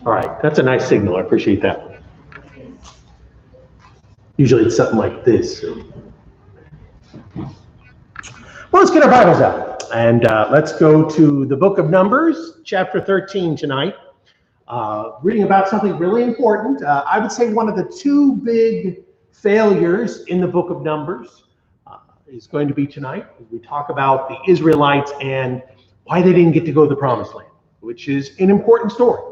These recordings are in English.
All right, that's a nice signal. I appreciate that. Usually it's something like this. Well, let's get our Bibles out and let's go to the book of Numbers, chapter 13 tonight. Reading about something really important. I would say one of the two big failures in the book of Numbers is going to be tonight as we talk about the Israelites and why they didn't get to go to the promised land, which is an important story.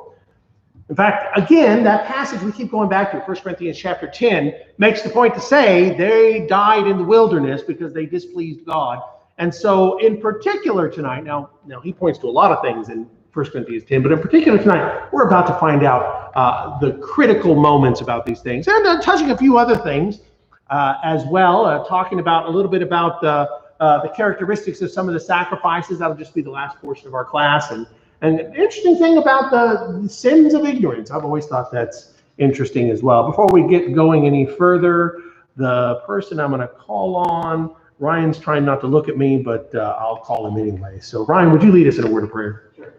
In fact, again, that passage we keep going back to, 1 Corinthians chapter 10, makes the point to say they died in the wilderness because they displeased God. And so in particular tonight, now he points to a lot of things in 1 Corinthians 10, but in particular tonight, we're about to find out the critical moments about these things, and touching a few other things as well, talking about a little bit about the characteristics of some of the sacrifices. That'll just be the last portion of our class. And an interesting thing about the sins of ignorance. I've always thought that's interesting as well. Before we get going any further, the person I'm going to call on, Ryan's trying not to look at me, but I'll call him anyway. So Ryan, would you lead us in a word of prayer? Sure.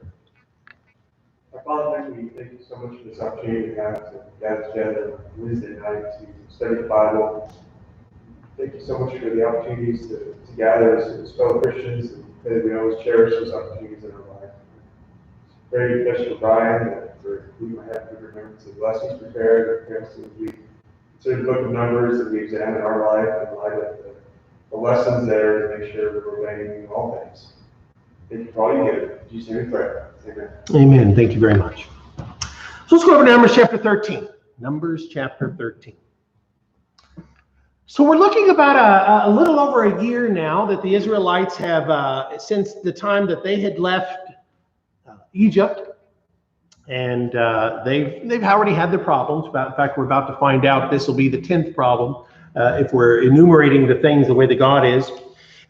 Our Father, we thank you so much for this opportunity we have to gather together on Wednesday night to study the Bible. Thank you so much for the opportunities to gather as fellow Christians, and may we always cherish those opportunities in our life. Pray especially for Brian, for who might have good remembrance of lessons prepared, as we consider the book of Numbers, and we examine our life in light of the lessons there to make sure we're obeying all things. Thank you for all you give. In Jesus' name we pray. Amen. Amen. Thank you very much. So let's go over to Numbers chapter 13. Numbers chapter 13. So we're looking about a little over a year now that the Israelites have, since the time that they had left Egypt, and they've already had their problems. In fact, we're about to find out this will be the 10th problem if we're enumerating the things the way that God is.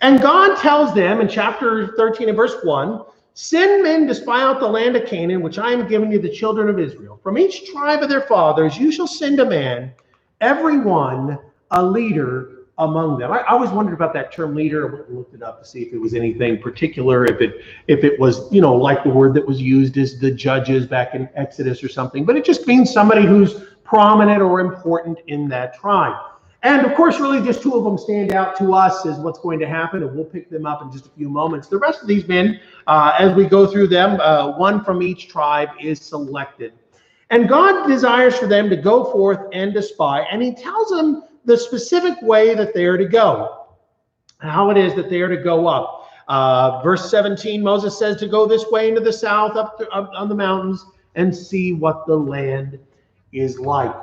And God tells them in chapter 13 and verse 1, "Send men to spy out the land of Canaan, which I am giving to the children of Israel. From each tribe of their fathers you shall send a man, every one a leader among them." I always wondered about that term leader. I went and looked it up to see if it was anything particular, if it was, like the word that was used as the judges back in Exodus or something. But it just means somebody who's prominent or important in that tribe. And of course, really just two of them stand out to us as what's going to happen, and we'll pick them up in just a few moments. The rest of these men, as we go through them, one from each tribe is selected. And God desires for them to go forth and to spy, and he tells them the specific way that they are to go, how it is that they are to go up. Verse 17, Moses says to go this way into the south, up on the mountains, and see what the land is like.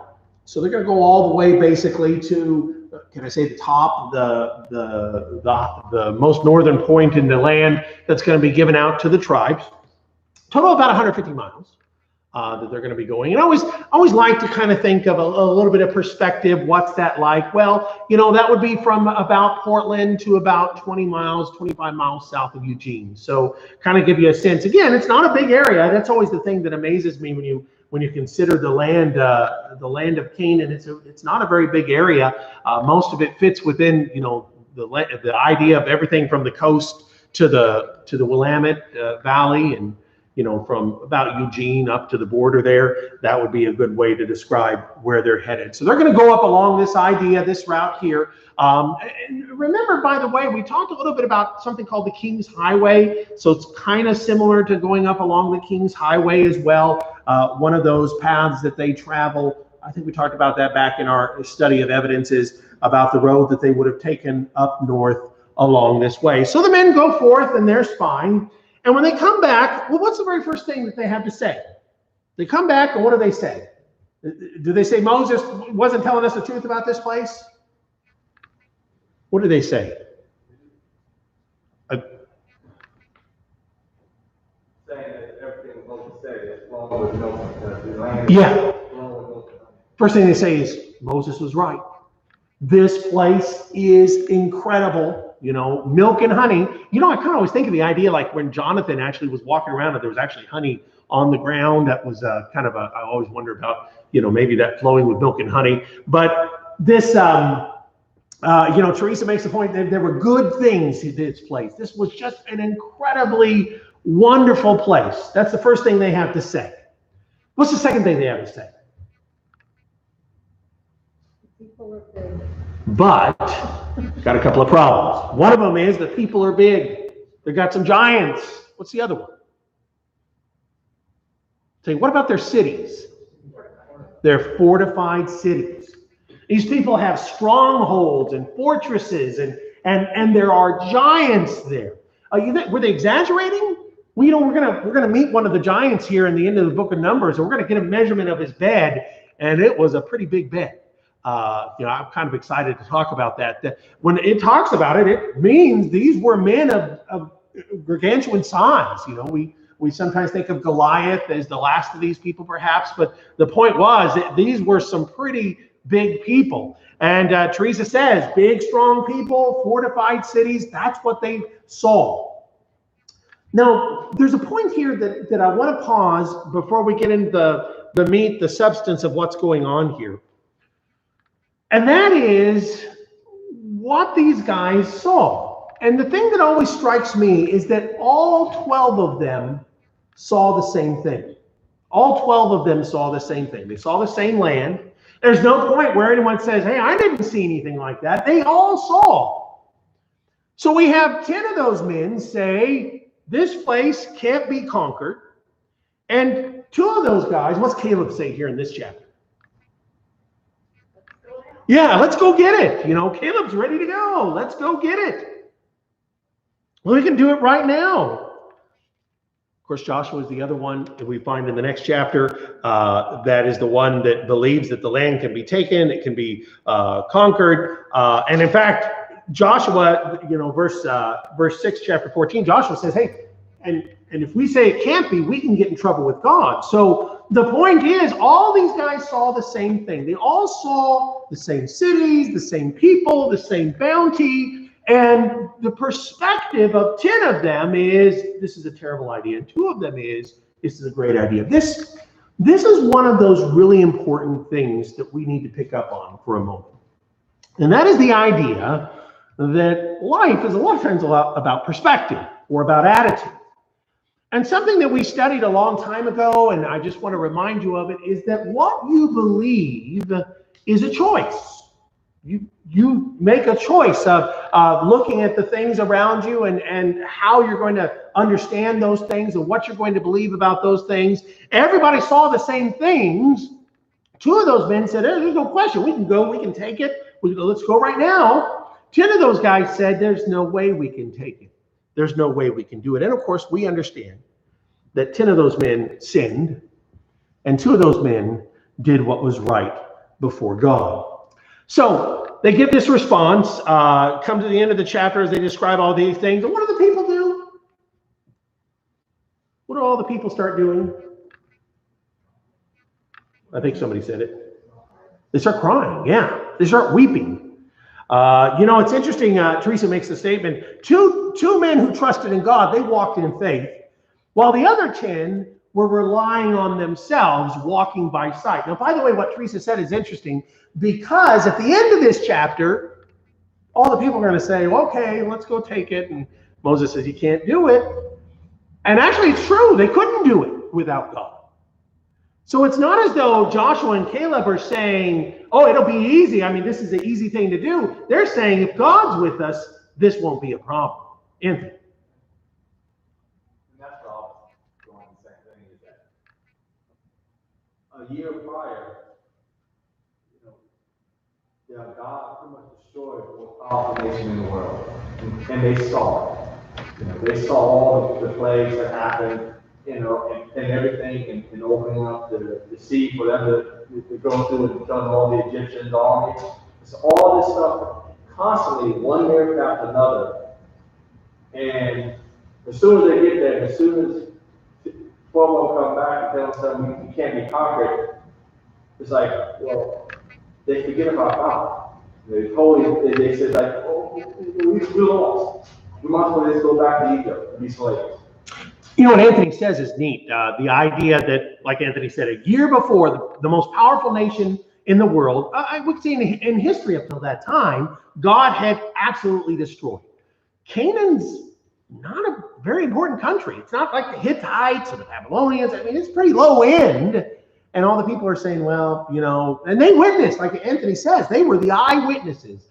So they're going to go all the way basically to, can I say, the top, the most northern point in the land that's going to be given out to the tribes. Total about 150 miles. That they're going to be going. And I always like to kind of think of a little bit of perspective. What's that like? Well, that would be from about Portland to about 25 miles south of Eugene. So kind of give you a sense. Again, it's not a big area. That's always the thing that amazes me when you consider the land of Canaan. It's not a very big area. Most of it fits within, the idea of everything from the coast to the Willamette Valley, and from about Eugene up to the border there. That would be a good way to describe where they're headed. So they're going to go up along this route here. And remember, by the way, we talked a little bit about something called the King's Highway. So it's kind of similar to going up along the King's Highway as well. One of those paths that they travel, I think we talked about that back in our study of evidences about the road that they would have taken up north along this way. So the men go forth and they're spying. And when they come back, well, what's the very first thing that they have to say? They come back, and what do they say? Do they say Moses wasn't telling us the truth about this place? What do they say? Saying that everything Moses said is flowing with milk and the land Yeah. is flowing with milk and honey. First thing they say is Moses was right. This place is incredible, milk and honey. I kind of always think of the idea like when Jonathan actually was walking around and there was actually honey on the ground. That was I always wonder about, maybe that flowing with milk and honey. But this, Teresa makes the point that there were good things in this place. This was just an incredibly wonderful place. That's the first thing they have to say. What's the second thing they have to say? People are big. But got a couple of problems. One of them is the people are big. They've got some giants. What's the other one? Say, what about their cities? Their fortified cities. These people have strongholds and fortresses, and there are giants there. Were they exaggerating? We're gonna meet one of the giants here in the end of the book of Numbers, and we're gonna get a measurement of his bed, and it was a pretty big bed. I'm kind of excited to talk about that. When it talks about it, it means these were men of gargantuan size. We sometimes think of Goliath as the last of these people, perhaps, but the point was that these were some pretty big people. And Teresa says, big, strong people, fortified cities, that's what they saw. Now, there's a point here that I want to pause before we get into the meat, the substance of what's going on here. And that is what these guys saw. And the thing that always strikes me is that all 12 of them saw the same thing. All 12 of them saw the same thing. They saw the same land. There's no point where anyone says, hey, I didn't see anything like that. They all saw. So we have 10 of those men say, this place can't be conquered. And 2 of those guys, what's Caleb say here in this chapter? Yeah, let's go get it. Caleb's ready to go. Let's go get it. Well, we can do it right now. Of course, Joshua is the other one that we find in the next chapter. That is the one that believes that the land can be taken, it can be conquered. And in fact, Joshua, verse 6, chapter 14, Joshua says, hey, and if we say it can't be, we can get in trouble with God. So the point is, all these guys saw the same thing. They all saw the same cities, the same people, the same bounty. And the perspective of 10 of them is, this is a terrible idea. And 2 of them is, this is a great idea. This is one of those really important things that we need to pick up on for a moment. And that is the idea that life is a lot of times about perspective or about attitude. And something that we studied a long time ago, and I just want to remind you of it, is that what you believe is a choice. You make a choice of looking at the things around you and how you're going to understand those things and what you're going to believe about those things. Everybody saw the same things. 2 of those men said, there's no question. We can go. We can take it. Let's go right now. 10 of those guys said, there's no way we can take it. There's no way we can do it. And of course, we understand that 10 of those men sinned, and 2 of those men did what was right before God. So they give this response, come to the end of the chapter as they describe all these things. And what do the people do? What do all the people start doing? I think somebody said it. They start crying. Yeah, they start weeping. It's interesting. Teresa makes the statement, two men who trusted in God, they walked in faith, while the other 10 were relying on themselves, walking by sight. Now, by the way, what Teresa said is interesting, because at the end of this chapter, all the people are going to say, well, okay, let's go take it. And Moses says, you can't do it. And actually, it's true. They couldn't do it without God. So it's not as though Joshua and Caleb are saying, oh, it'll be easy. I mean, this is an easy thing to do. They're saying, if God's with us, this won't be a problem. Anthony. And that's what I was going the same thing, is that a year prior, God pretty much destroyed the most powerful nation in the world. And they saw it. They saw all the plagues that happened, and everything, and opening up the sea for them to go through and killing all the Egyptians' armies. So all this stuff constantly one miracle after another. And as soon as they get there, as soon as 12 of them come back and tell them you can't be conquered, it's like, well, they forget about God. They said like, oh, we're lost. We might as well just go back to Egypt and be slaves. You know what Anthony says is neat. The idea that, like Anthony said, a year before, the most powerful nation in the world, I would say in history up till that time, God had absolutely destroyed. Canaan's not a very important country. It's not like the Hittites or the Babylonians. I mean, it's pretty low end. And all the people are saying, well, you know, and they witnessed, like Anthony says, they were the eyewitnesses.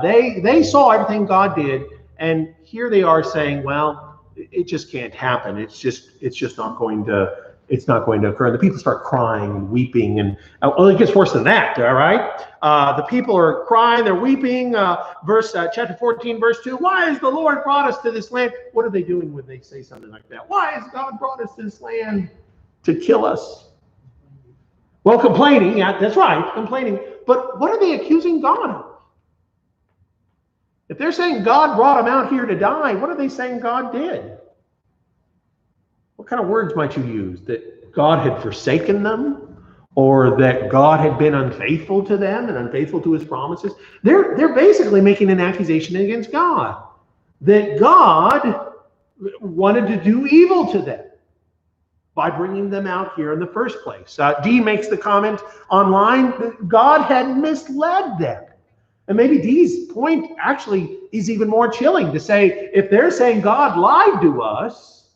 They saw everything God did. And here they are saying, well, it just can't happen. It's just not going to occur. And the people start crying and weeping, and it gets worse than that. All right, the people are crying, they're weeping. Chapter 14, verse 2. Why has the Lord brought us to this land? What are they doing when they say something like that? Why has God brought us to this land to kill us? Well, complaining. Yeah, that's right, complaining. But what are they accusing God of? If they're saying God brought them out here to die, what are they saying God did? What kind of words might you use? That God had forsaken them, or that God had been unfaithful to them and unfaithful to his promises? They're basically making an accusation against God, that God wanted to do evil to them by bringing them out here in the first place. Dee makes the comment online that God had misled them. And maybe Dee's point actually is even more chilling, to say, if they're saying God lied to us,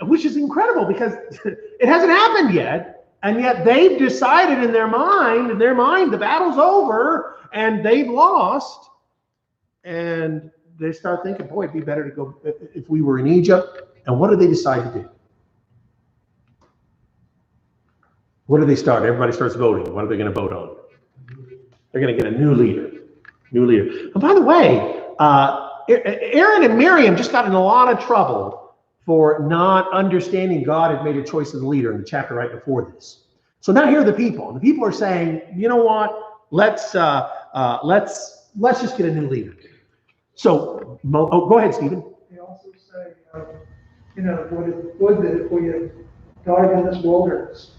which is incredible because it hasn't happened yet, and yet they've decided in their mind, the battle's over and they've lost, and they start thinking, boy, it'd be better to go if we were in Egypt. And what do they decide to do? What do they start? Everybody starts voting. What are they going to vote on? They're going to get a new leader. And by the way, Aaron and Miriam just got in a lot of trouble for not understanding God had made a choice of the leader in the chapter right before this. So now here are the people. And the people are saying, you know what? Let's just get a new leader. So, go ahead, Stephen. They also say, would that if we had died in this wilderness,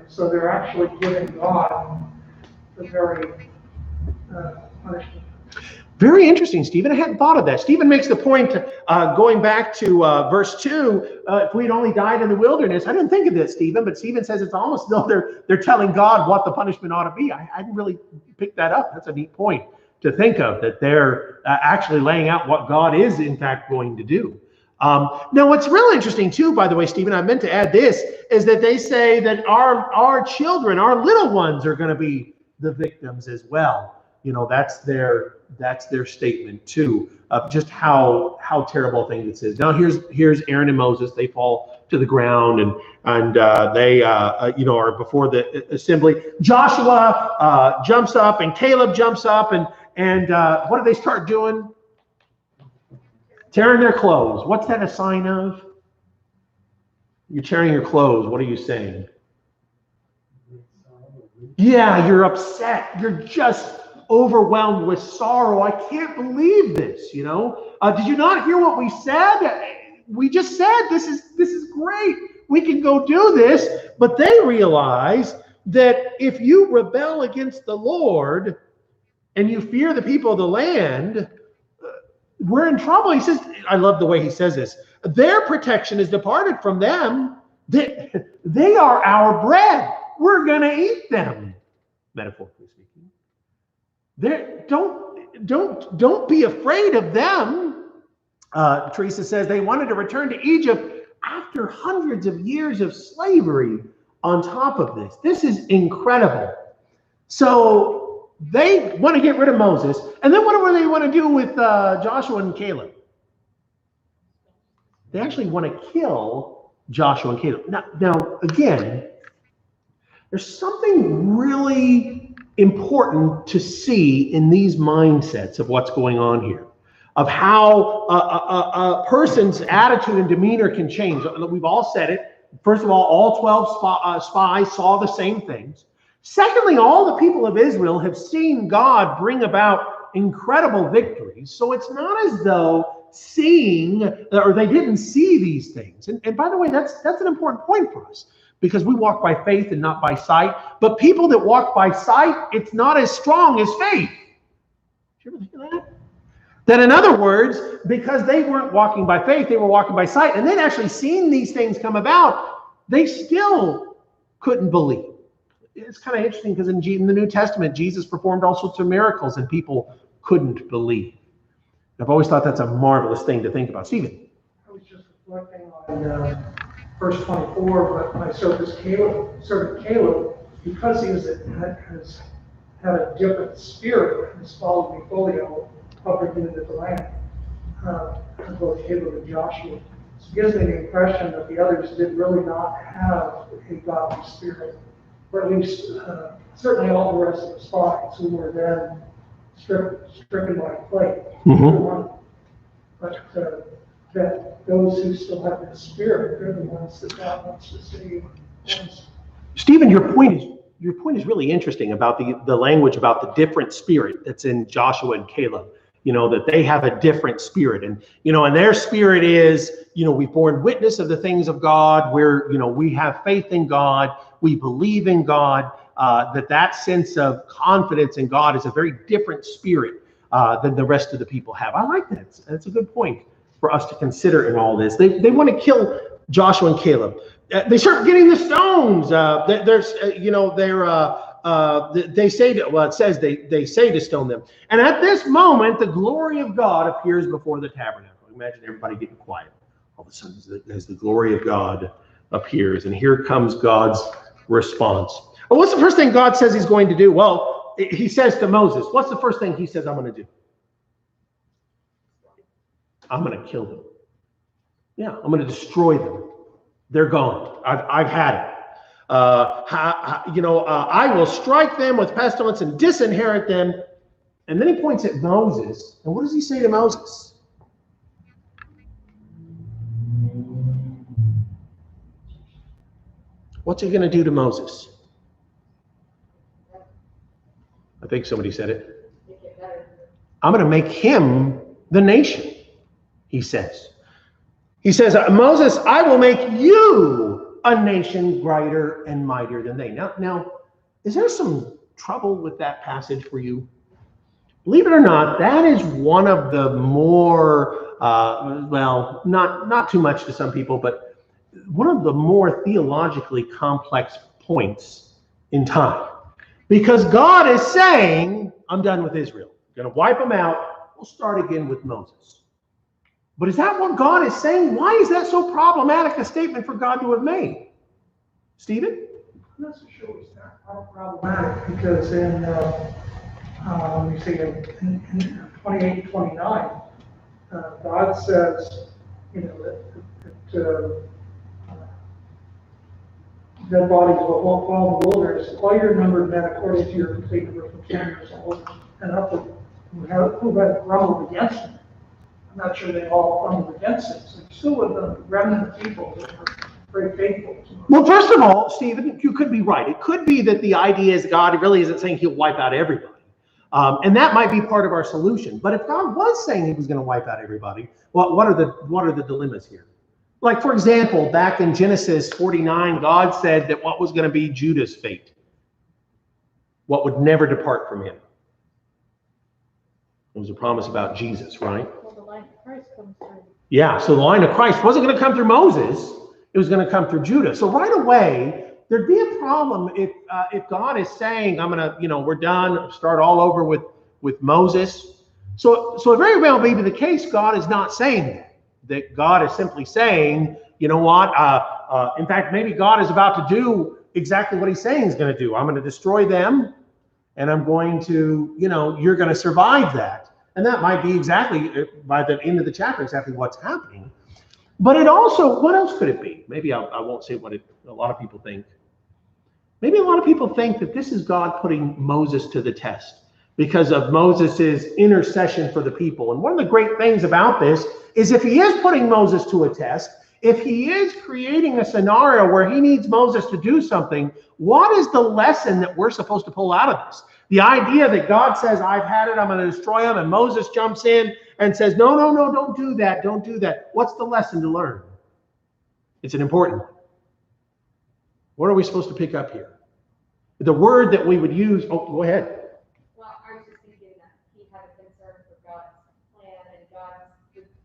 so they're actually giving God the very punishment. Very interesting, Stephen. I hadn't thought of that. Stephen makes the point, going back to verse 2, if we'd only died in the wilderness. I didn't think of this, Stephen, but Stephen says it's almost as though they're telling God what the punishment ought to be. I didn't really pick that up. That's a neat point to think of, that they're actually laying out what God is, in fact, going to do. Now, what's really interesting, too, by the way, Stephen, I meant to add this, is that they say that our children, our little ones, are going to be the victims as well. That's their statement too, of just how terrible a thing this is. Now here's Aaron and Moses. They fall to the ground and they are before the assembly. Joshua jumps up and Caleb jumps up and what do they start doing? Tearing their clothes. What's that a sign of? You're tearing your clothes. What are you saying? Yeah, you're upset. You're just overwhelmed with sorrow. I can't believe this, Did you not hear what we said? We just said this is great. We can go do this. But they realize that if you rebel against the Lord and you fear the people of the land, we're in trouble. He says, I love the way he says this. Their protection is departed from them. They are our bread. We're going to eat them, metaphorically speaking. Don't be afraid of them. Teresa says they wanted to return to Egypt after hundreds of years of slavery on top of this. This is incredible. So they want to get rid of Moses. And then what do they want to do with Joshua and Caleb? They actually want to kill Joshua and Caleb. Now again, there's something really important to see in these mindsets of what's going on here, of how a person's attitude and demeanor can change. We've all said it. First of all 12 spies saw the same things. Secondly, all the people of Israel have seen God bring about incredible victories. So it's not as though seeing, or they didn't see these things. And by the way, that's an important point for us, because we walk by faith and not by sight. But people that walk by sight, it's not as strong as faith. Did you ever think of that? That in other words, because they weren't walking by faith, they were walking by sight, and they'd actually seen these things come about, they still couldn't believe. It's kind of interesting because in the New Testament, Jesus performed all sorts of miracles and people couldn't believe. I've always thought that's a marvelous thing to think about. Stephen? I was just reflecting on verse 24, but my servant Caleb, because he has had a different spirit, has followed me fully up into the land, both Caleb and Joshua. So it gives me the impression that the others did really not have a godly spirit, or at least certainly all the rest of the spies who were then stricken by plague. But that those who still have the spirit, they're the ones that God wants to save. Stephen, your point is really interesting about the language about the different spirit that's in Joshua and Caleb. That they have a different spirit, and their spirit is, we've borne witness of the things of God. We have faith in God. We believe in God. That sense of confidence in God is a very different spirit than the rest of the people have. I like that. That's a good point for us to consider in all this. They want to kill Joshua and Caleb. They start getting the stones. They say to, well, it says they say to stone them. And at this moment, the glory of God appears before the tabernacle. Imagine everybody getting quiet. All of a sudden, as the glory of God appears, and here comes God's response. Well, what's the first thing God says he's going to do? Well, he says to Moses, what's the first thing he says I'm going to do? I'm going to kill them. Yeah, I'm going to destroy them. They're gone. I've had it. I will strike them with pestilence and disinherit them. And then he points at Moses. And what does he say to Moses? What's he going to do to Moses? I think somebody said it. I'm going to make him the nation, he says. He says, Moses, I will make you a nation greater and mightier than they. Now, is there some trouble with that passage for you? Believe it or not, that is one of the more, not too much to some people, but one of the more theologically complex points in time. Because God is saying, I'm done with Israel. I'm going to wipe them out. We'll start again with Moses. But is that what God is saying? Why is that so problematic a statement for God to have made? Stephen? I'm not so sure it's not problematic, because in 28 and 29, God says, that dead bodies will fall in the wilderness. All your numbered men according to your complete number from 10 years old and upward, who have grumbled against him. I'm not sure they all grumbled against him. So still with the remnant of people that were very faithful to him. Well, first of all, Stephen, you could be right. It could be that the idea is God really isn't saying he'll wipe out everybody. And that might be part of our solution. But if God was saying he was going to wipe out everybody, well, what are the dilemmas here? Like, for example, back in Genesis 49, God said that what was going to be Judah's fate, what would never depart from him. It was a promise about Jesus, right? Well, the line of Christ comes through. Yeah, so the line of Christ wasn't going to come through Moses. It was going to come through Judah. So right away, there'd be a problem if God is saying, I'm going to, we're done, start all over with Moses. So it very well may be the case God is not saying that God is simply saying, you know what, in fact, maybe God is about to do exactly what he's saying he's going to do. I'm going to destroy them, and I'm going to, you're going to survive that. And that might be exactly, by the end of the chapter, exactly what's happening. But it also, what else could it be? Maybe I won't say what a lot of people think. Maybe a lot of people think that this is God putting Moses to the test because of Moses's intercession for the people. And one of the great things about this is if he is putting Moses to a test, if he is creating a scenario where he needs Moses to do something, what is the lesson that we're supposed to pull out of this? The idea that God says, I've had it, I'm going to destroy them, and Moses jumps in and says, no, no, no, don't do that, don't do that. What's the lesson to learn? It's an important one. What are we supposed to pick up here? The word that we would use, oh, go ahead. Well, I was just thinking that he had a concern for God's plan and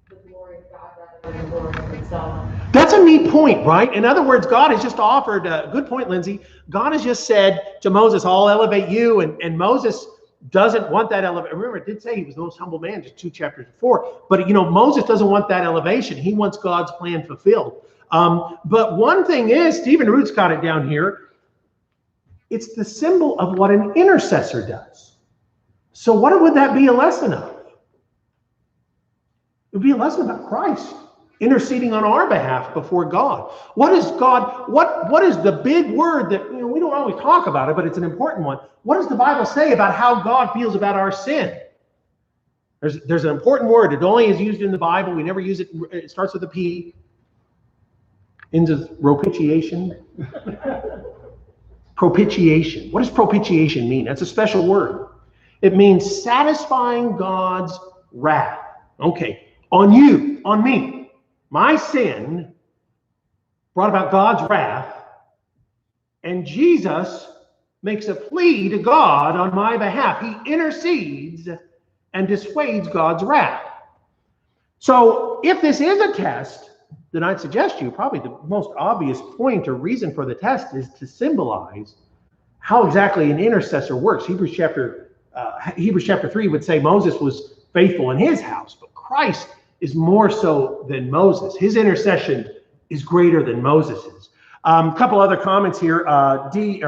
the glory of God rather than the glory of himself. That's a neat point, right? In other words, God has just offered, good point, Lindsay. God has just said to Moses, I'll elevate you. And Moses doesn't want that elevation. Remember, it did say he was the most humble man, just 2 chapters before. But, Moses doesn't want that elevation. He wants God's plan fulfilled. But one thing is, Stephen Root's got it down here. It's the symbol of what an intercessor does. So what would that be a lesson of? It would be a lesson about Christ interceding on our behalf before God. What is God? What is the big word that we don't always talk about it, but it's an important one. What does the Bible say about how God feels about our sin? There's an important word. It only is used in the Bible. We never use it. It starts with a P. Into propitiation. Propitiation. What does propitiation mean? That's a special word. It means satisfying God's wrath. Okay, on you, on me. My sin brought about God's wrath, and Jesus makes a plea to God on my behalf. He intercedes and dissuades God's wrath. So if this is a test, then I'd suggest you probably the most obvious point or reason for the test is to symbolize how exactly an intercessor works. Hebrews chapter 3 would say Moses was faithful in his house, but Christ is more so than Moses. His intercession is greater than Moses's. A couple other comments here. D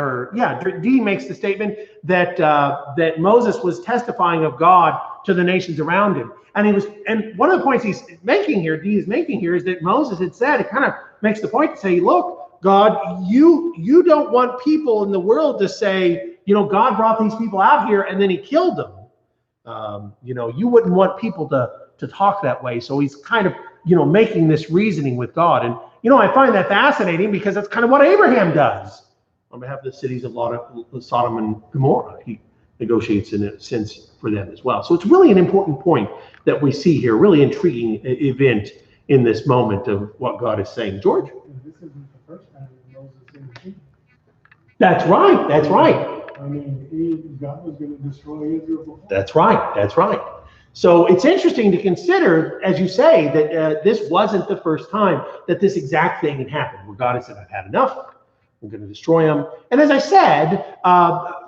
makes the statement that Moses was testifying of God to the nations around him. And one of the points D is making here, is that Moses had said, it kind of makes the point to say, look, God, you don't want people in the world to say, God brought these people out here and then he killed them. You wouldn't want people to talk that way. So he's kind of, making this reasoning with God. And, I find that fascinating because that's kind of what Abraham does on behalf of the cities of Sodom and Gomorrah. He negotiates in a sense for them as well. So it's really an important point that we see here, really intriguing event in this moment of what God is saying. George? This isn't the first time that Moses interceded. That's right. That's right. I mean, God was going to destroy Israel before. That's right. That's right. So it's interesting to consider, as you say, that this wasn't the first time that this exact thing had happened, where God had said, I've had enough. I'm going to destroy them. And as I said,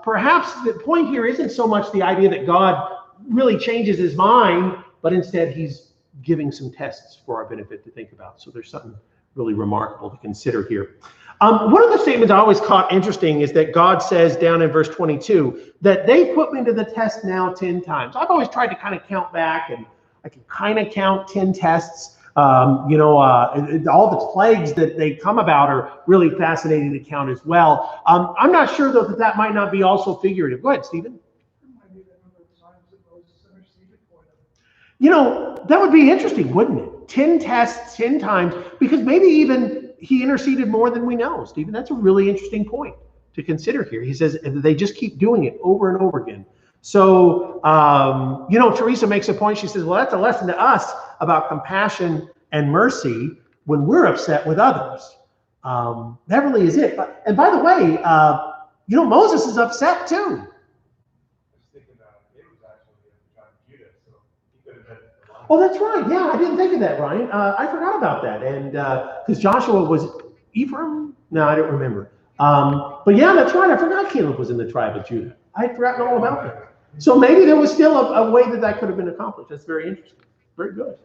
perhaps the point here isn't so much the idea that God really changes his mind, but instead he's giving some tests for our benefit to think about. So there's something really remarkable to consider here. One of the statements I always caught interesting is that God says down in verse 22 that they put me to the test now 10 times. I've always tried to kind of count back, and I can kind of count 10 tests. All the plagues that they come about are really fascinating to count as well. I'm not sure, though, that might not be also figurative. Go ahead, Stephen. That would be interesting, wouldn't it? 10 tests, 10 times, because maybe even he interceded more than we know, Stephen. That's a really interesting point to consider here. He says they just keep doing it over and over again. So, Teresa makes a point. She says, well, that's a lesson to us about compassion and mercy when we're upset with others. That really is it. And by the way, Moses is upset too. Oh, that's right. Yeah, I didn't think of that, Ryan. I forgot about that. And because Joshua was Ephraim? No, I don't remember. But yeah, that's right. I forgot Caleb was in the tribe of Judah. I had forgotten all about that. So maybe there was still a way that could have been accomplished. That's very interesting. Very good.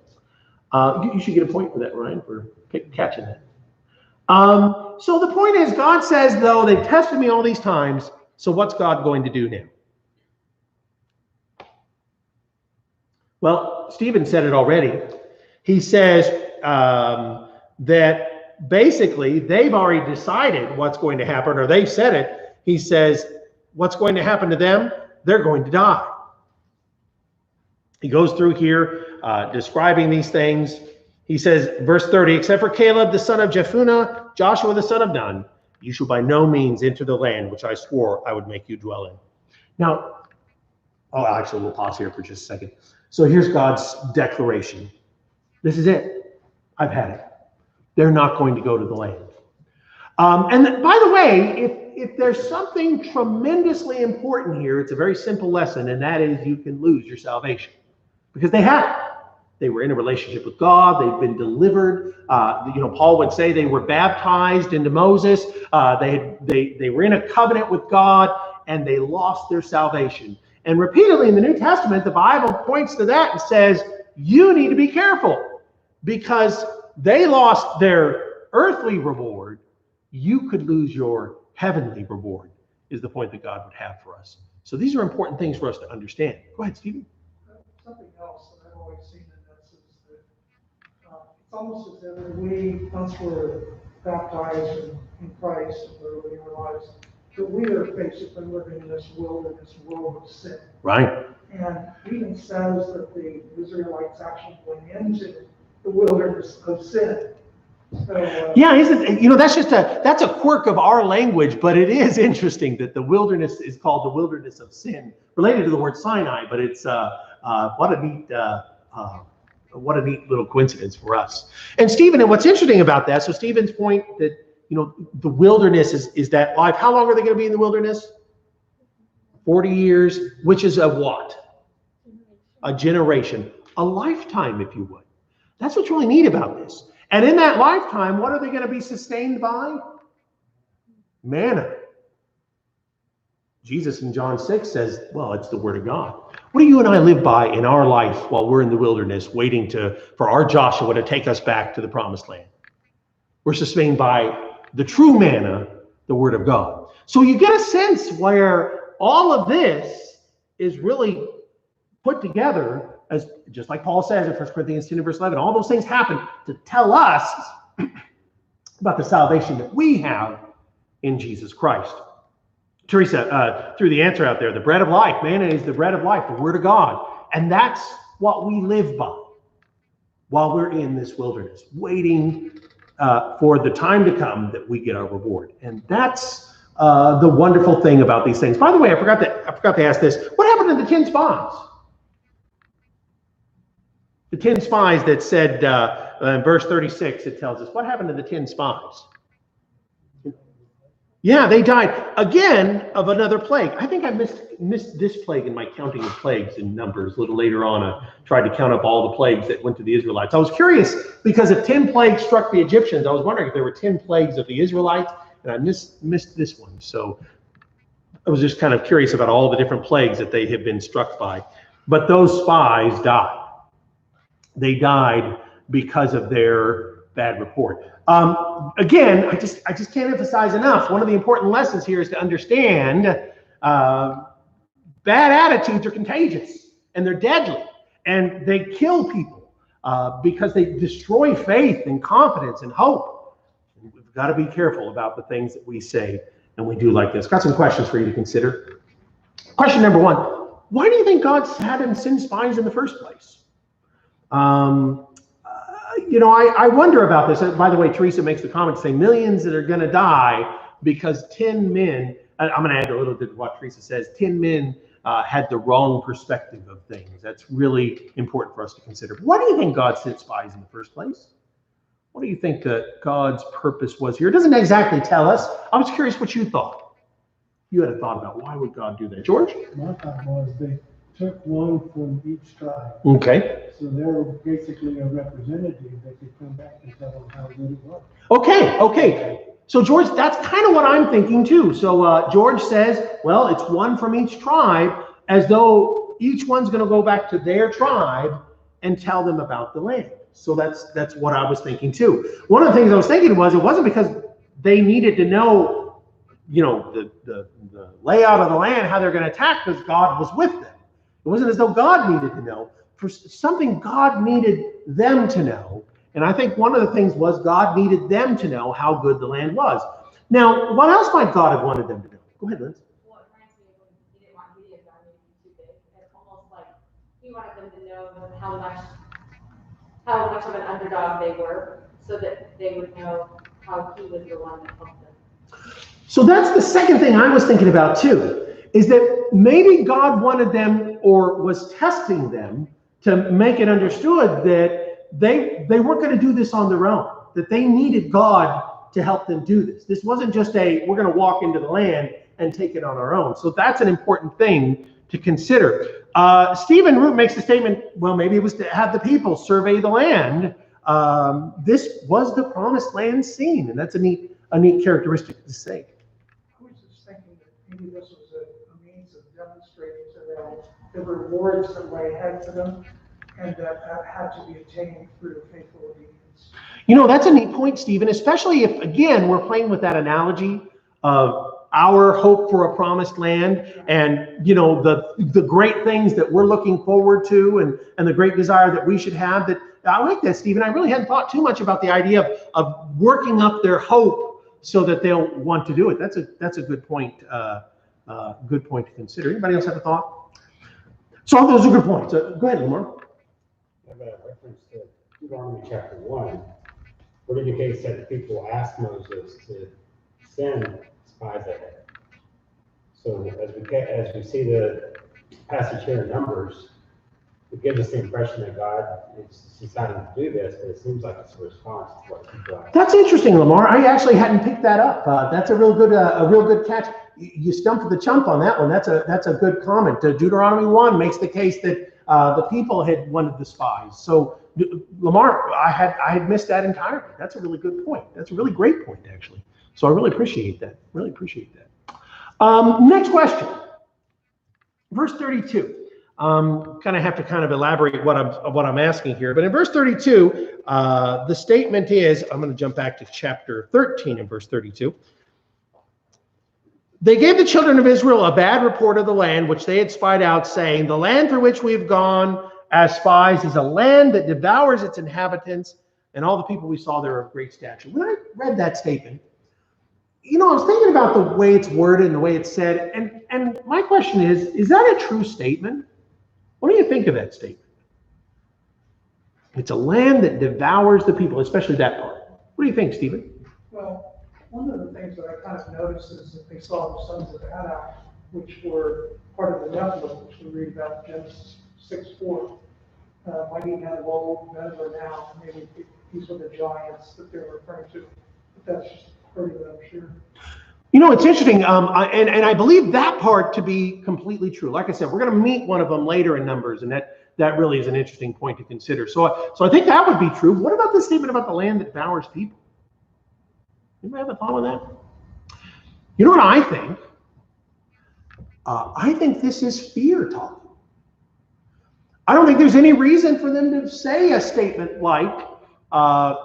You should get a point for that, Ryan, for catching that. So the point is, God says, though, they've tested me all these times, so what's God going to do now? Well, Stephen said it already. He says that basically they've already decided what's going to happen, or they've said it. He says, what's going to happen to them? They're going to die. He goes through here describing these things. He says, verse 30, except for Caleb, the son of Jephunneh, Joshua, the son of Nun, you shall by no means enter the land which I swore I would make you dwell in. Now, Oh, actually, we'll pause here for just a second. So here's God's declaration. This is it. I've had it. They're not going to go to the land. And by the way, if there's something tremendously important here, it's a very simple lesson, and that is you can lose your salvation. Because they have. They were in a relationship with God. They've been delivered. Paul would say they were baptized into Moses. They were in a covenant with God, and they lost their salvation. And repeatedly in the New Testament, the Bible points to that and says, you need to be careful because they lost their earthly reward. You could lose your heavenly reward, is the point that God would have for us. So these are important things for us to understand. Go ahead, Stephen. Something else that I've always seen in this is that it's almost as if we, once we're baptized in Christ and we're living our lives, that we are basically living in this wilderness world of sin. Right. And even says that the Israelites actually went into the wilderness of sin. So, Yeah, that's a quirk of our language, but it is interesting that the wilderness is called the wilderness of sin, related to the word Sinai. But it's what a neat little coincidence for us. And Stephen, and what's interesting about that? So Stephen's point that the wilderness is that life. How long are they going to be in the wilderness? 40 years, which is a what? A generation, a lifetime, if you would. That's what's really neat about this. And in that lifetime, what are they going to be sustained by? Manna. Jesus in John 6 says, well, it's the word of God. What do you and I live by in our life while we're in the wilderness, waiting for our Joshua to take us back to the promised land? We're sustained by the true manna, the word of God. So you get a sense where all of this is really put together, as just like Paul says in 1 Corinthians 10 verse 11, all those things happen to tell us about the salvation that we have in Jesus Christ. Teresa threw the answer out there, the bread of life. Manna is the bread of life, the word of God. And that's what we live by while we're in this wilderness, waiting for the time to come that we get our reward. And that's the wonderful thing about these things. By the way, I forgot to ask this. What happened to the 10 spies? The 10 spies that said, in verse 36, it tells us, what happened to the 10 spies? Yeah, they died again of another plague. I think I missed this plague in my counting of plagues in Numbers. A little later on, I tried to count up all the plagues that went to the Israelites. I was curious because if 10 plagues struck the Egyptians, I was wondering if there were 10 plagues of the Israelites, and I missed this one. So I was just kind of curious about all the different plagues that they had been struck by. But those spies died. They died because of their bad report. Again, I just can't emphasize enough. One of the important lessons here is to understand bad attitudes are contagious and they're deadly and they kill people because they destroy faith and confidence and hope. We've got to be careful about the things that we say and we do like this. Got some questions for you to consider. Question number one, why do you think God had them send spies in the first place? I wonder about this. By the way, Teresa makes the comment saying millions that are going to die because 10 men, I'm going to add a little bit to what Teresa says, 10 men had the wrong perspective of things. That's really important for us to consider. Why do you think God sent spies in the first place? What do you think that God's purpose was here? It doesn't exactly tell us. I was curious what you thought. You had a thought about why would God do that. George? My thought was they took one from each tribe. Okay. So they were basically a representative that could come back and tell them how good it was. Okay. So George, that's kind of what I'm thinking too. So George says, well, it's one from each tribe, as though each one's going to go back to their tribe and tell them about the land. So that's what I was thinking too. One of the things I was thinking was it wasn't because they needed to know, the layout of the land, how they're going to attack, because God was with them. It wasn't as though God needed to know. For something God needed them to know. And I think one of the things was God needed them to know how good the land was. Now, what else might God have wanted them to know? Go ahead, Liz. Well, it reminds me of when he didn't want Gideon's army to be too big. It's almost like he wanted them to know how much of an underdog they were, so that they would know how he was the one that helped them. So that's the second thing I was thinking about too, is that maybe God wanted them or was testing them to make it understood that they weren't going to do this on their own, that they needed God to help them do this. This wasn't just we're going to walk into the land and take it on our own. So that's an important thing to consider. Stephen Root makes the statement, well, maybe it was to have the people survey the land. This was the promised land seen, and that's a neat characteristic to say. I was just thinking that maybe this was a means of demonstrating to them the rewards that lay ahead for them, and that had to be attained through faithful obedience. You know, that's a neat point, Stephen, especially if, again, we're playing with that analogy of our hope for a promised land and, you know, the great things that we're looking forward to and the great desire that we should have. That I like that, Stephen. I really hadn't thought too much about the idea of working up their hope so that they'll want to do it. That's a good point. Good point to consider. Anybody else have a thought? So those are good points. Go ahead, Lamar. I have a reference to Deuteronomy chapter 1, where it indicates that the people asked Moses to send spies ahead. So as we see the passage here in Numbers, it gives us the impression that God is deciding to do this, but it seems like it's a response to what people ask. That's interesting, Lamar. I actually hadn't picked that up. That's a real good catch. You stumped the chump on that one. That's a good comment. Deuteronomy 1 makes the case that the people had wanted the spies. So Lamar, I had missed that entirely. That's a really good point. That's a really great point, actually. So I really appreciate that. Really appreciate that. Next question, verse 32. Kind of have to elaborate what I'm asking here. But in verse 32, the statement is, I'm going to jump back to chapter 13 and verse 32. They gave the children of Israel a bad report of the land which they had spied out, saying, the land through which we have gone as spies is a land that devours its inhabitants, and all the people we saw there are of great stature. When I read that statement, you know, I was thinking about the way it's worded and the way it's said, and my question is that a true statement? What do you think of that statement? It's a land that devours the people, especially that part. What do you think, Stephen? Well, one of the things that I kind of noticed is that they saw the sons of Anak, which were part of the Nephilim, which we read about in Genesis 6:4. Mighty men of old, men of renown, maybe these are the giants that they're referring to. But that's just part of it, I'm sure. You know, it's interesting, and I believe that part to be completely true. Like I said, we're going to meet one of them later in Numbers, and that really is an interesting point to consider. So I think that would be true. What about the statement about the land that devours people? Anybody have a thought on that? You know what I think? I think this is fear talking. I don't think there's any reason for them to say a statement like,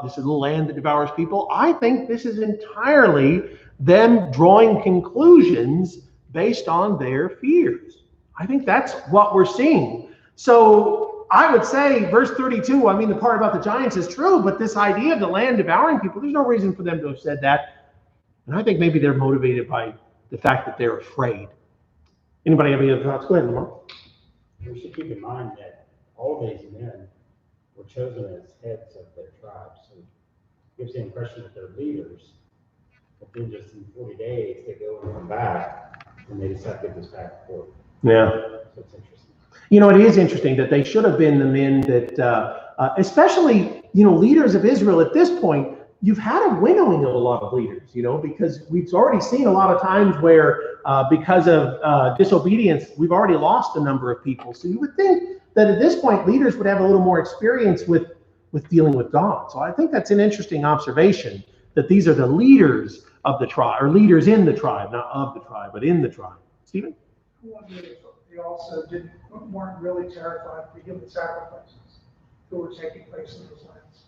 this is the land that devours people. I think this is entirely them drawing conclusions based on their fears. I think that's what we're seeing. So I would say verse 32, I mean, the part about the giants is true, but this idea of the land devouring people, there's no reason for them to have said that. And I think maybe they're motivated by the fact that they're afraid. Anybody have any other thoughts? Go ahead, Lamar. We should keep in mind that all these men were chosen as heads of their tribes. So it gives the impression that they're leaders. But then just in 40 days, they go and come back, and they decide to give this back and forth. Yeah. So it's interesting. You know, it is interesting that they should have been the men that, especially, you know, leaders of Israel at this point, you've had a winnowing of a lot of leaders, you know, because we've already seen a lot of times where because of disobedience, we've already lost a number of people. So you would think that at this point, leaders would have a little more experience with dealing with God. So I think that's an interesting observation, that these are the leaders of the tribe, or leaders in the tribe, not of the tribe, but in the tribe. Stephen? They also weren't really terrified of the human sacrifices that were taking place in those lands.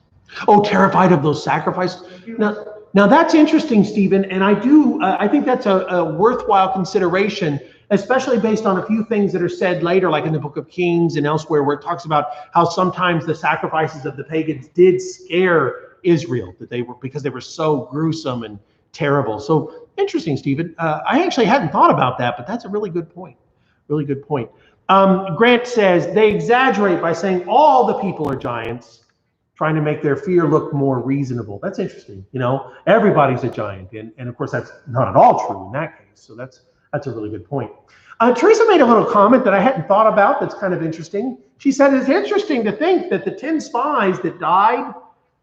Oh, terrified of those sacrifices. Now that's interesting, Stephen, and I think that's a worthwhile consideration, especially based on a few things that are said later, like in the book of Kings and elsewhere, where it talks about how sometimes the sacrifices of the pagans did scare Israel, because they were so gruesome and terrible. So interesting, Stephen. I actually hadn't thought about that, but that's a really good point. Really good point. Grant says they exaggerate by saying all the people are giants, trying to make their fear look more reasonable. That's interesting. You know, everybody's a giant. And of course, that's not at all true in that case. So that's a really good point. Teresa made a little comment that I hadn't thought about that's kind of interesting. She said, it's interesting to think that the 10 spies that died,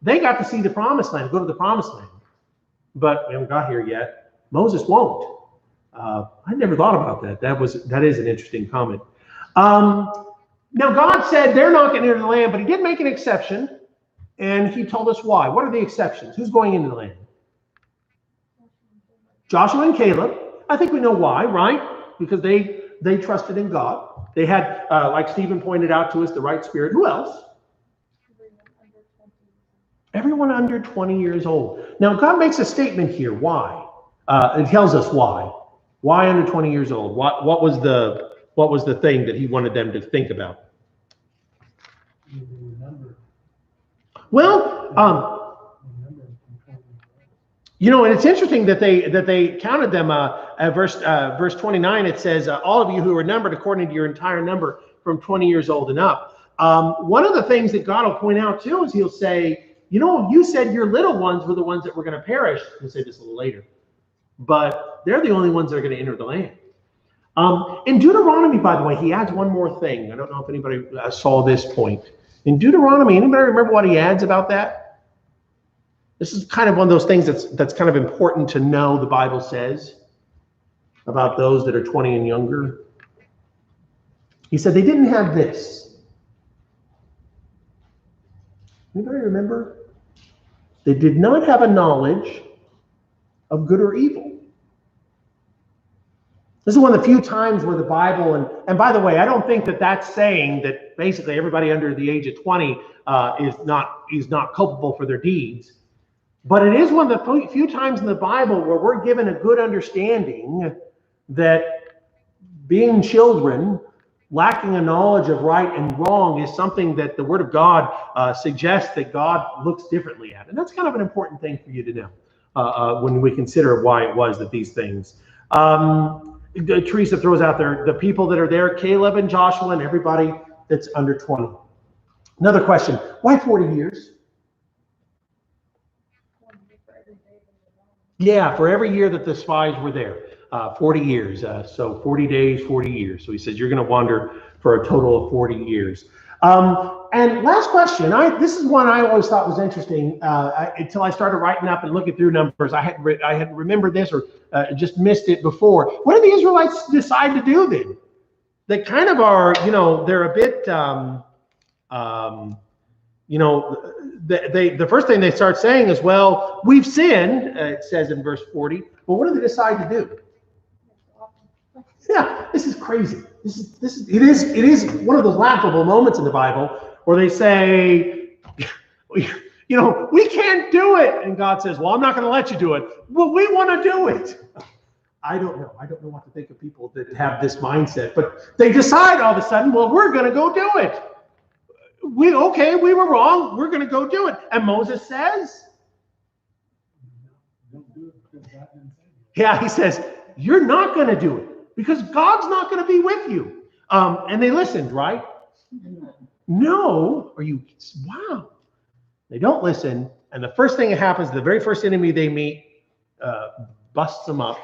they got to see the promised land, go to the promised land. But we haven't got here yet. Moses won't. I never thought about that. That is an interesting comment. Now, God said they're not going to enter the land, but he did make an exception, and he told us why. What are the exceptions? Who's going into the land? Joshua and Caleb. I think we know why, right? Because they trusted in God. They had, like Stephen pointed out to us, the right spirit. Who else? Everyone under 20 years old. Now, God makes a statement here. Why? It tells us why. Why under 20 years old? What was the thing that he wanted them to think about? Well, and it's interesting that they counted them. At verse 29, it says, all of you who are numbered according to your entire number from 20 years old and up. One of the things that God will point out too is he'll say, you said your little ones were the ones that were going to perish. We'll say this a little later. But they're the only ones that are going to enter the land. In Deuteronomy, by the way, he adds one more thing. I don't know if anybody saw this point. In Deuteronomy, anybody remember what he adds about that? This is kind of one of those things that's kind of important to know, the Bible says, about those that are 20 and younger. He said they didn't have this. Anybody remember? They did not have a knowledge of good or evil. This is one of the few times where the Bible, and by the way, I don't think that that's saying that basically everybody under the age of 20 is not culpable for their deeds. But it is one of the few times in the Bible where we're given a good understanding that being children, lacking a knowledge of right and wrong, is something that the Word of God suggests that God looks differently at. And that's kind of an important thing for you to know when we consider why it was that these things. Teresa throws out there the people that are there, Caleb and Joshua and everybody that's under 20. Another question, why 40 years? Yeah, for every year that the spies were there, 40 years. So 40 days, 40 years. So he says you're going to wander for a total of 40 years. And last question, this is one I always thought was interesting until I started writing up and looking through numbers. I hadn't remembered this or just missed it before. What did the Israelites decide to do then? They kind of are, they're a bit, the first thing they start saying is, well, we've sinned, it says in verse 40. Well, what do they decide to do? Yeah, this is crazy. It is one of those laughable moments in the Bible where they say, we can't do it. And God says, well, I'm not going to let you do it. Well, we want to do it. I don't know. I don't know what to think of people that have this mindset, but they decide all of a sudden, well, we're going to go do it. We were wrong. We're going to go do it. And Moses says, yeah, he says, you're not going to do it because God's not going to be with you. And they listened, right? No. Wow. They don't listen. And the first thing that happens, the very first enemy they meet, busts them up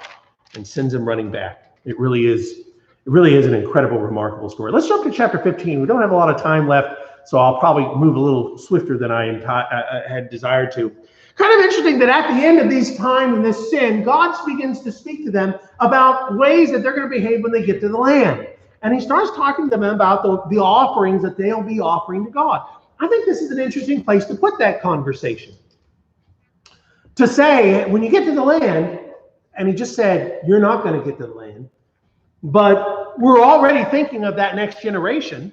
and sends them running back. It really is an incredible, remarkable story. Let's jump to chapter 15. We don't have a lot of time left, so I'll probably move a little swifter than I had desired to. Kind of interesting that at the end of these time in this sin, God begins to speak to them about ways that they're going to behave when they get to the land. And he starts talking to them about the offerings that they'll be offering to God. I think this is an interesting place to put that conversation. To say, when you get to the land, and he just said, you're not going to get to the land, but we're already thinking of that next generation.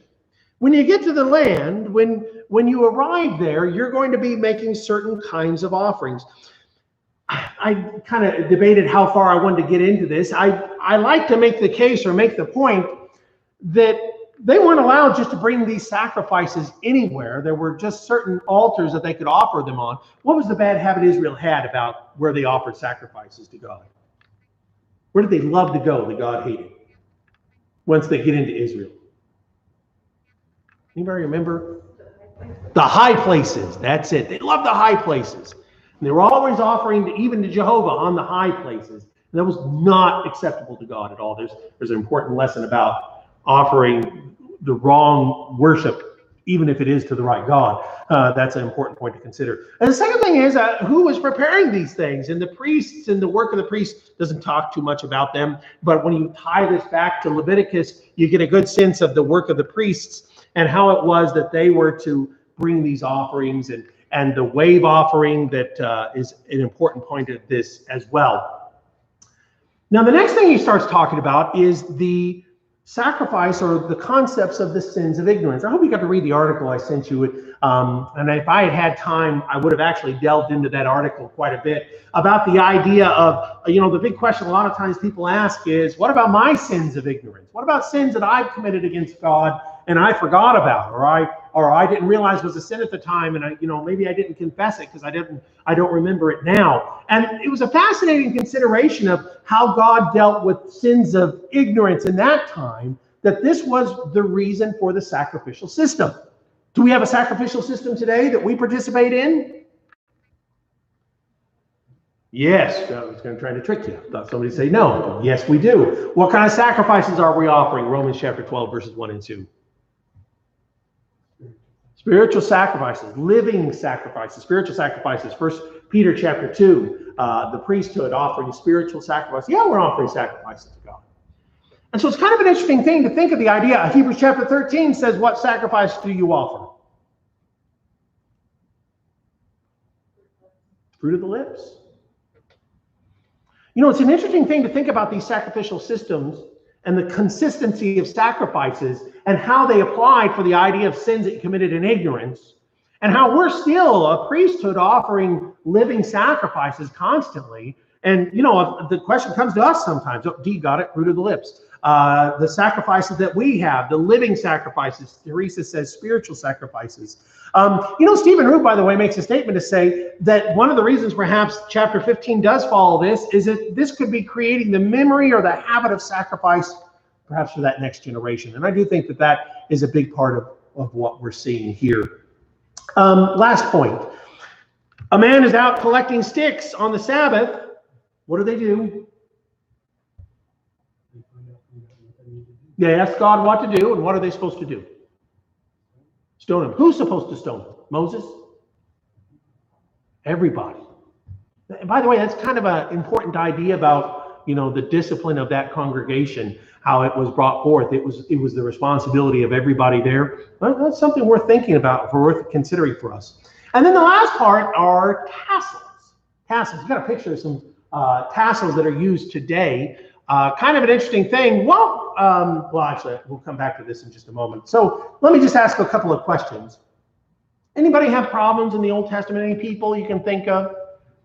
When you get to the land, when you arrive there, you're going to be making certain kinds of offerings. I kind of debated how far I wanted to get into this. I like to make the case or make the point that they weren't allowed just to bring these sacrifices anywhere. There were just certain altars that they could offer them on. What was the bad habit Israel had about where they offered sacrifices to God? Where did they love to go that God hated once they get into Israel? Anybody remember? The high places. That's it. They loved the high places. And they were always offering even to Jehovah on the high places. And that was not acceptable to God at all. There's an important lesson about offering the wrong worship, even if it is to the right God. That's an important point to consider. And the second thing is who was preparing these things? And the priests and the work of the priests doesn't talk too much about them. But when you tie this back to Leviticus, you get a good sense of the work of the priests and how it was that they were to bring these offerings, and the wave offering that is an important point of this as well. Now, the next thing he starts talking about is the sacrifice, or the concepts of the sins of ignorance. I hope you got to read the article I sent you. And if I had time, I would have actually delved into that article quite a bit about the idea of, the big question a lot of times people ask is, what about my sins of ignorance? What about sins that I've committed against God and I forgot about, or I didn't realize was a sin at the time, and maybe I didn't confess it because I don't remember it now. And it was a fascinating consideration of how God dealt with sins of ignorance in that time, that this was the reason for the sacrificial system. Do we have a sacrificial system today that we participate in? Yes. I was going to try to trick you. I thought somebody would say no. Yes, we do. What kind of sacrifices are we offering? Romans chapter 12, verses 1 and 2. Spiritual sacrifices, living sacrifices, spiritual sacrifices. 1 Peter chapter 2, the priesthood offering spiritual sacrifices. Yeah, we're offering sacrifices to God. And so it's kind of an interesting thing to think of the idea. Hebrews chapter 13 says, what sacrifice do you offer? Fruit of the lips. It's an interesting thing to think about these sacrificial systems and the consistency of sacrifices and how they applied for the idea of sins that you committed in ignorance, and how we're still a priesthood offering living sacrifices constantly. And, the question comes to us sometimes, oh, Dee got it, fruit of the lips. The sacrifices that we have, the living sacrifices, Teresa says spiritual sacrifices. Stephen Root, by the way, makes a statement to say that one of the reasons perhaps chapter 15 does follow this is that this could be creating the memory or the habit of sacrifice perhaps for that next generation. And I do think that that is a big part of what we're seeing here. Last point. A man is out collecting sticks on the Sabbath. What do? They ask God what to do, and what are they supposed to do? Stone him. Who's supposed to stone him? Moses? Everybody. And by the way, that's kind of an important idea about, the discipline of that congregation, how it was brought forth. It was the responsibility of everybody there. Well, that's something worth thinking about, worth considering for us. And then the last part are tassels. Tassels. You've got a picture of some tassels that are used today. Kind of an interesting thing. Actually, we'll come back to this in just a moment. So let me just ask a couple of questions. Anybody have problems in the Old Testament? Any people you can think of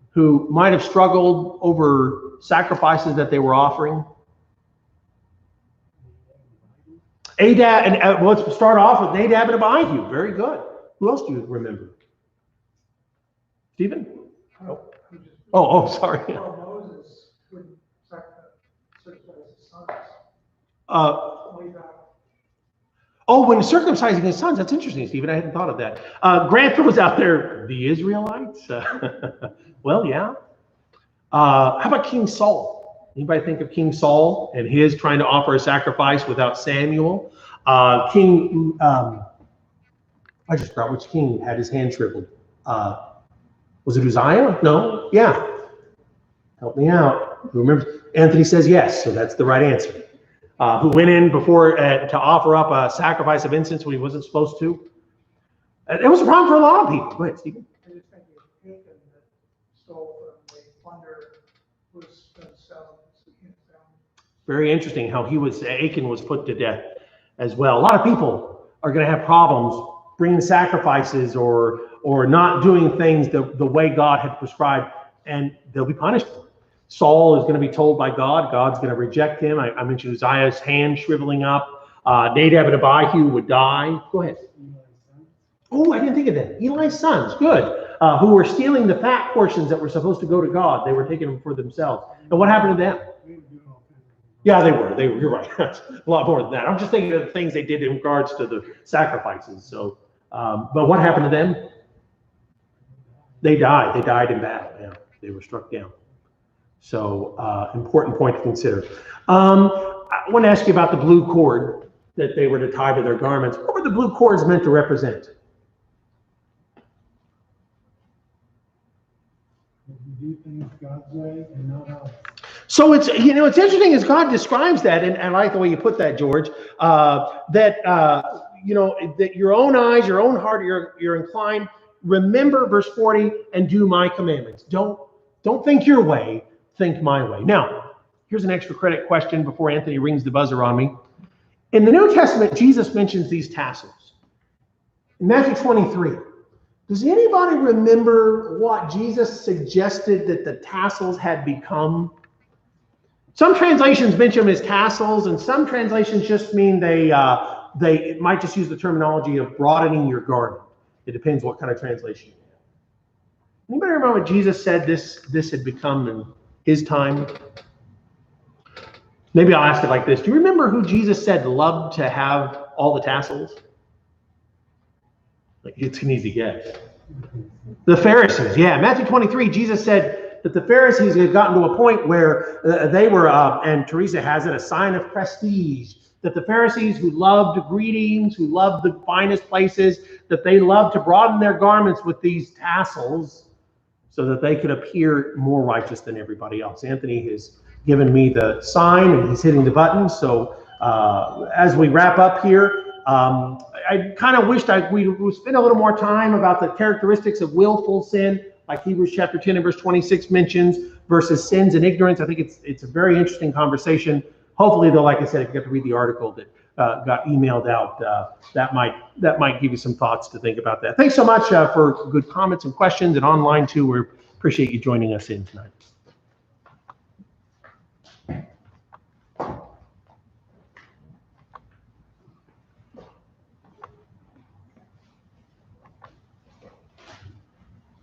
who might have struggled over sacrifices that they were offering? Let's start off with Nadab and Abihu. Very good. Who else do you remember? Stephen? Sorry. Moses would circumcise his sons. When circumcising his sons, that's interesting, Stephen. I hadn't thought of that. Grant throws out there the Israelites. Well, yeah. How about King Saul? Anybody think of King Saul and his trying to offer a sacrifice without Samuel? I just forgot which king had his hand shriveled. Was it Uzziah? No? Yeah. Help me out. Who remembers? Anthony says yes, so that's the right answer. Who went in before to offer up a sacrifice of incense when he wasn't supposed to. It was a problem for a lot of people. Go ahead, Stephen. I just think of Achan that stole from the plunder was selling. Very interesting how Achan was put to death as well. A lot of people are going to have problems bringing sacrifices or not doing things the way God had prescribed, and they'll be punished for it. Saul is going to be told by God, God's going to reject him. I mentioned Uzziah's hand shriveling up. Nadab and Abihu would die. Go ahead. Oh, I didn't think of that. Eli's sons, good. Who were stealing the fat portions that were supposed to go to God. They were taking them for themselves. And what happened to them? Yeah, they were. You're right. A lot more than that. I'm just thinking of the things they did in regards to the sacrifices. So, but what happened to them? They died. They died in battle. Yeah, they were struck down. So important point to consider. I want to ask you about the blue cord that they were to tie to their garments. What were the blue cords meant to represent? Do things God's way and not ours. So it's, you know, it's interesting as God describes that, and I like the way you put that, George, you know, that your own eyes, your own heart, you're inclined, remember verse 40, and do my commandments. Don't think your way, think my way. Now, here's an extra credit question before Anthony rings the buzzer on me. In the New Testament, Jesus mentions these tassels. In Matthew 23, does anybody remember what Jesus suggested that the tassels had become? Some translations mention them as tassels, and some translations just mean they might just use the terminology of broadening your garment. It depends what kind of translation you have. Anybody remember what Jesus said this had become in his time? Maybe I'll ask it like this. Do you remember who Jesus said loved to have all the tassels? Like, it's an easy guess. The Pharisees. Yeah, Matthew 23, Jesus said that the Pharisees had gotten to a point where they were, and Teresa has it, a sign of prestige. That the Pharisees who loved greetings, who loved the finest places, that they loved to broaden their garments with these tassels so that they could appear more righteous than everybody else. Anthony has given me the sign and he's hitting the button. So as we wrap up here, I kind of wished we would spend a little more time about the characteristics of willful sin, like Hebrews chapter 10 and verse 26 mentions, versus sins and ignorance. I think it's a very interesting conversation. Hopefully, though, like I said, if you get to read the article that got emailed out, that might give you some thoughts to think about that. Thanks so much for good comments and questions, and online too. We appreciate you joining us in tonight.